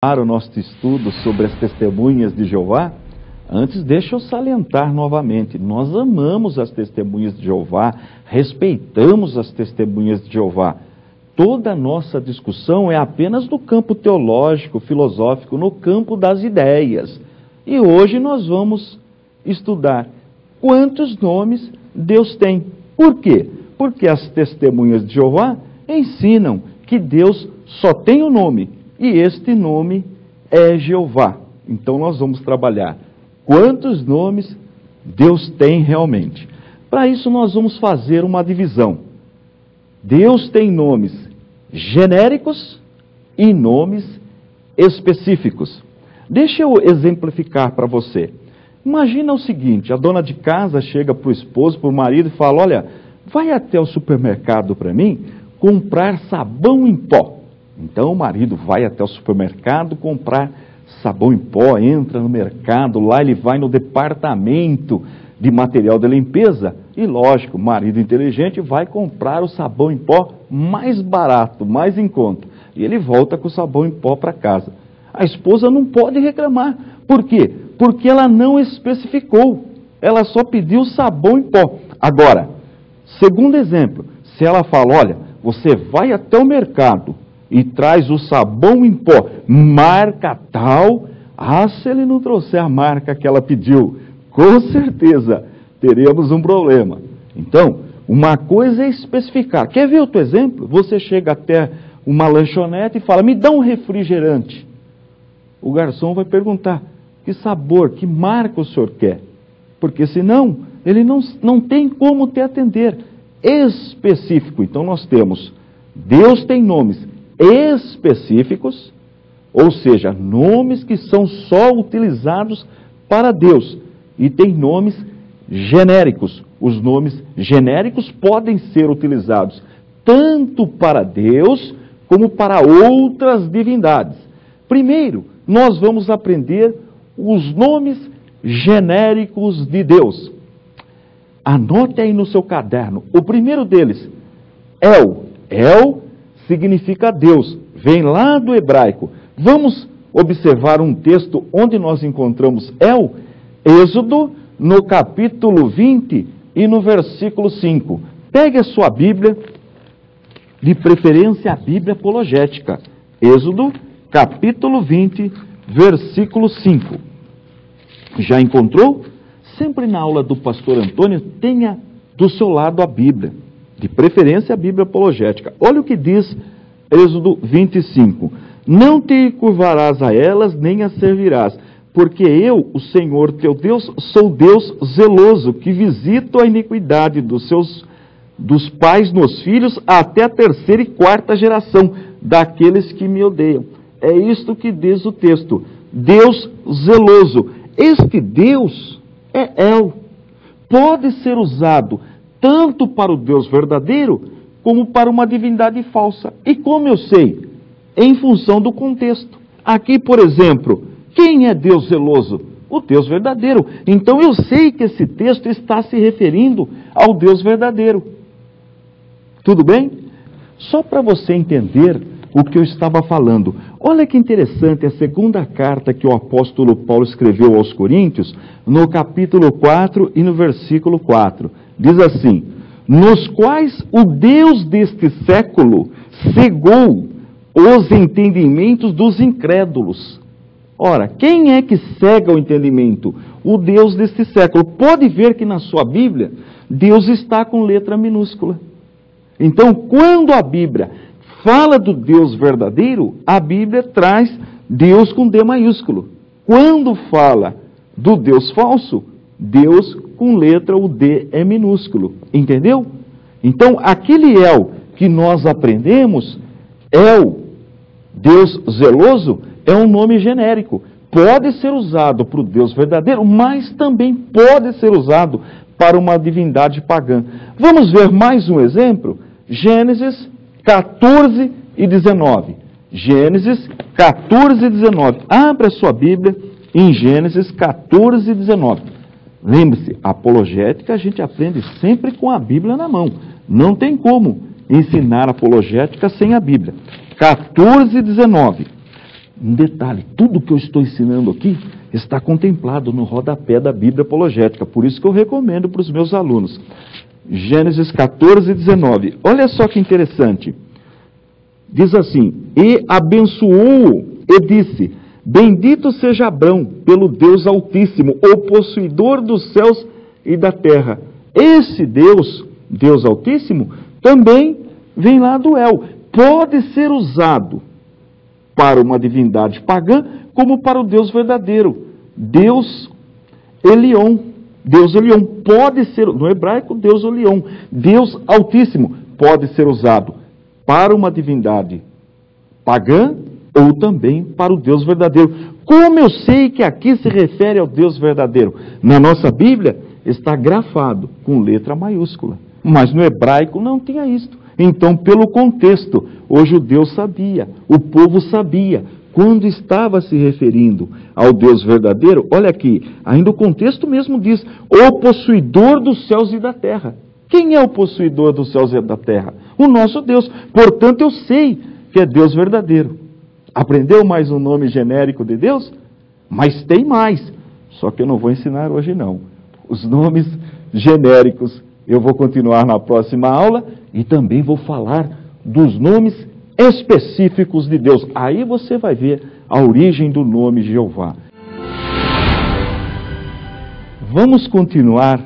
Para o nosso estudo sobre as testemunhas de Jeová, antes deixa eu salientar novamente, nós amamos as testemunhas de Jeová, respeitamos as testemunhas de Jeová. Toda a nossa discussão é apenas no campo teológico, filosófico, no campo das ideias. E hoje nós vamos estudar quantos nomes Deus tem. Por quê? Porque as testemunhas de Jeová ensinam que Deus só tem um nome. E este nome é Jeová. Então nós vamos trabalhar quantos nomes Deus tem realmente. Para isso nós vamos fazer uma divisão. Deus tem nomes genéricos e nomes específicos. Deixa eu exemplificar para você. Imagina o seguinte, a dona de casa chega para o esposo, para o marido e fala, olha, vai até o supermercado para mim comprar sabão em pó. Então o marido vai até o supermercado comprar sabão em pó, entra no mercado, lá ele vai no departamento de material de limpeza e, lógico, o marido inteligente vai comprar o sabão em pó mais barato, mais em conta. E ele volta com o sabão em pó para casa. A esposa não pode reclamar. Por quê? Porque ela não especificou. Ela só pediu sabão em pó. Agora, segundo exemplo, se ela fala, olha, você vai até o mercado e traz o sabão em pó, marca tal, se ele não trouxer a marca que ela pediu, com certeza teremos um problema. Então, uma coisa é especificar. Quer ver outro exemplo? Você chega até uma lanchonete e fala, me dá um refrigerante. O garçom vai perguntar, que sabor, que marca o senhor quer? Porque senão, ele não tem como te atender. Específico. Então nós temos, Deus tem nomes específicos, ou seja, nomes que são só utilizados para Deus, e tem nomes genéricos. Os nomes genéricos podem ser utilizados tanto para Deus como para outras divindades. Primeiro, nós vamos aprender os nomes genéricos de Deus. Anote aí no seu caderno. O primeiro deles, El. El significa Deus, vem lá do hebraico. Vamos observar um texto onde nós encontramos El, Êxodo, no capítulo 20 e no versículo 5. Pegue a sua Bíblia, de preferência a Bíblia apologética. Êxodo, capítulo 20, versículo 5. Já encontrou? Sempre na aula do pastor Antônio, tenha do seu lado a Bíblia. De preferência a Bíblia apologética. Olha o que diz Êxodo 25. Não te curvarás a elas, nem as servirás, porque eu, o Senhor teu Deus, sou Deus zeloso, que visito a iniquidade dos pais nos filhos, até a terceira e quarta geração daqueles que me odeiam. É isto que diz o texto. Deus zeloso. Este Deus é El. Pode ser usado tanto para o Deus verdadeiro, como para uma divindade falsa. E como eu sei? Em função do contexto. Aqui, por exemplo, quem é Deus zeloso? O Deus verdadeiro. Então eu sei que esse texto está se referindo ao Deus verdadeiro. Tudo bem? Só para você entender o que eu estava falando. Olha que interessante a segunda carta que o apóstolo Paulo escreveu aos Coríntios, no capítulo 4 e no versículo 4. Diz assim, nos quais o Deus deste século cegou os entendimentos dos incrédulos. Ora, quem é que cega o entendimento? O Deus deste século. Pode ver que na sua Bíblia, Deus está com letra minúscula. Então, quando a Bíblia fala do Deus verdadeiro, a Bíblia traz Deus com D maiúsculo. Quando fala do Deus falso, Deus com letra, o D é minúsculo. Entendeu? Então, aquele El que nós aprendemos, El, Deus zeloso, é um nome genérico. Pode ser usado para o Deus verdadeiro, mas também pode ser usado para uma divindade pagã. Vamos ver mais um exemplo? Gênesis 14 e 19. Gênesis 14 e 19. Abra a sua Bíblia em Gênesis 14 e 19. Lembre-se, apologética a gente aprende sempre com a Bíblia na mão. Não tem como ensinar apologética sem a Bíblia. 14 e 19. Um detalhe, tudo que eu estou ensinando aqui está contemplado no rodapé da Bíblia Apologética, por isso que eu recomendo para os meus alunos. Gênesis 14, 19. Olha só que interessante. Diz assim: e abençoou-o e disse: bendito seja Abrão pelo Deus Altíssimo, o possuidor dos céus e da terra. Esse Deus, Deus Altíssimo, também vem lá do El. Pode ser usado para uma divindade pagã, como para o Deus verdadeiro. Deus Elion. Deus Elion pode ser, no hebraico, Deus Elion. Deus Altíssimo pode ser usado para uma divindade pagã ou também para o Deus verdadeiro. Como eu sei que aqui se refere ao Deus verdadeiro? Na nossa Bíblia está grafado com letra maiúscula, mas no hebraico não tinha isto. Então, pelo contexto, o judeu sabia, o povo sabia, quando estava se referindo ao Deus verdadeiro. Olha aqui, ainda o contexto mesmo diz: o possuidor dos céus e da terra. Quem é o possuidor dos céus e da terra? O nosso Deus. Portanto, eu sei que é Deus verdadeiro. Aprendeu mais um nome genérico de Deus? Mas tem mais. Só que eu não vou ensinar hoje não. Os nomes genéricos eu vou continuar na próxima aula e também vou falar dos nomes específicos de Deus. Aí você vai ver a origem do nome Jeová. Vamos continuar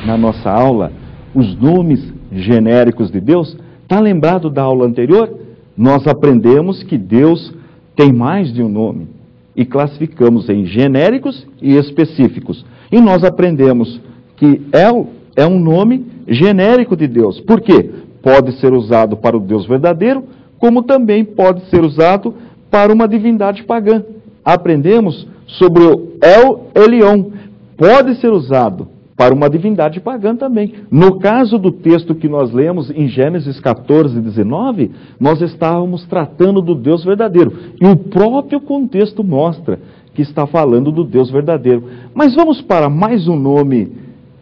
na nossa aula os nomes genéricos de Deus. Está lembrado da aula anterior? Nós aprendemos que Deus tem mais de um nome e classificamos em genéricos e específicos. E nós aprendemos que El é um nome genérico de Deus. Por quê? Pode ser usado para o Deus verdadeiro, como também pode ser usado para uma divindade pagã. Aprendemos sobre o El Elion. Pode ser usado para uma divindade pagã também. No caso do texto que nós lemos em Gênesis 14, 19, nós estávamos tratando do Deus verdadeiro. E o próprio contexto mostra que está falando do Deus verdadeiro. Mas vamos para mais um nome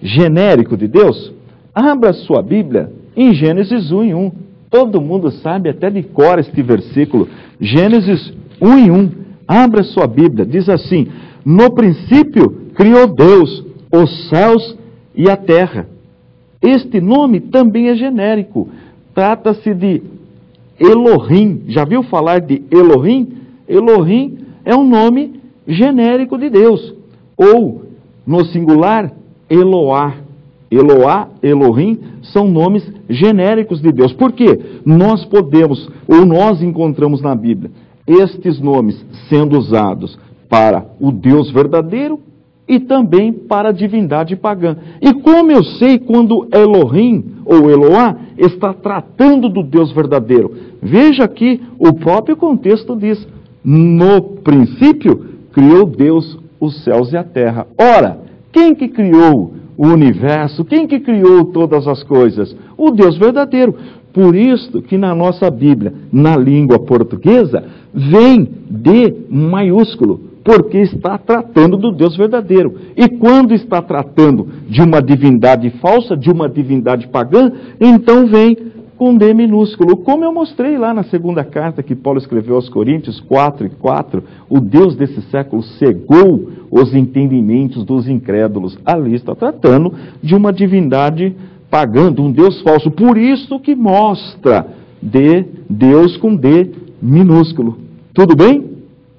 genérico de Deus? Abra sua Bíblia em Gênesis 1 e 1. Todo mundo sabe até de cor este versículo. Gênesis 1 e 1. Abra sua Bíblia. Diz assim: no princípio criou Deus os céus e a terra. Este nome também é genérico. Trata-se de Elohim. Já viu falar de Elohim? Elohim é um nome genérico de Deus. Ou, no singular, Eloá. Eloá, Elohim, são nomes genéricos de Deus. Por quê? Nós podemos, ou nós encontramos na Bíblia, estes nomes sendo usados para o Deus verdadeiro e também para a divindade pagã. E como eu sei quando Elohim ou Eloá está tratando do Deus verdadeiro? Veja aqui, o próprio contexto diz: no princípio criou Deus os céus e a terra. Ora, quem que criou o universo? Quem que criou todas as coisas? O Deus verdadeiro. Por isso que na nossa Bíblia, na língua portuguesa, vem D maiúsculo, porque está tratando do Deus verdadeiro. E quando está tratando de uma divindade falsa, de uma divindade pagã, então vem com D minúsculo. Como eu mostrei lá na segunda carta que Paulo escreveu aos Coríntios 4:4, o Deus desse século cegou os entendimentos dos incrédulos. Ali está tratando de uma divindade pagã, de um Deus falso. Por isso que mostra Deus com D minúsculo. Tudo bem?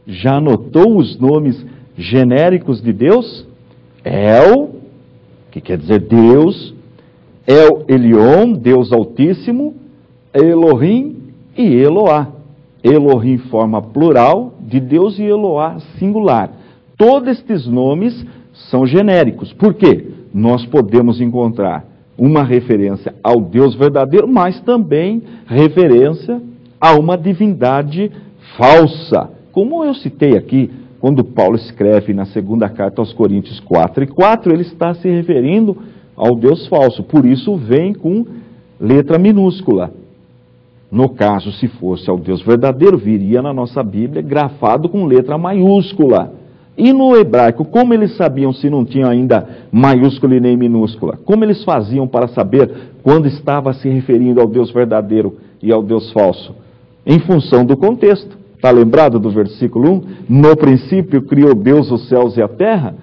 Já anotou os nomes genéricos de Deus? El, que quer dizer Deus, El Elion, Deus Altíssimo, Elohim e Eloá. Elohim forma plural de Deus e Eloá singular. Todos estes nomes são genéricos. Por quê? Nós podemos encontrar uma referência ao Deus verdadeiro, mas também referência a uma divindade falsa. Como eu citei aqui, quando Paulo escreve na segunda carta aos Coríntios 4:4, ele está se referindo ao Deus falso. Por isso vem com letra minúscula. No caso, se fosse ao Deus verdadeiro, viria na nossa Bíblia grafado com letra maiúscula. E no hebraico, como eles sabiam se não tinha ainda maiúscula e nem minúscula? Como eles faziam para saber quando estava se referindo ao Deus verdadeiro e ao Deus falso? Em função do contexto. Está lembrado do versículo 1? No princípio criou Deus os céus e a terra.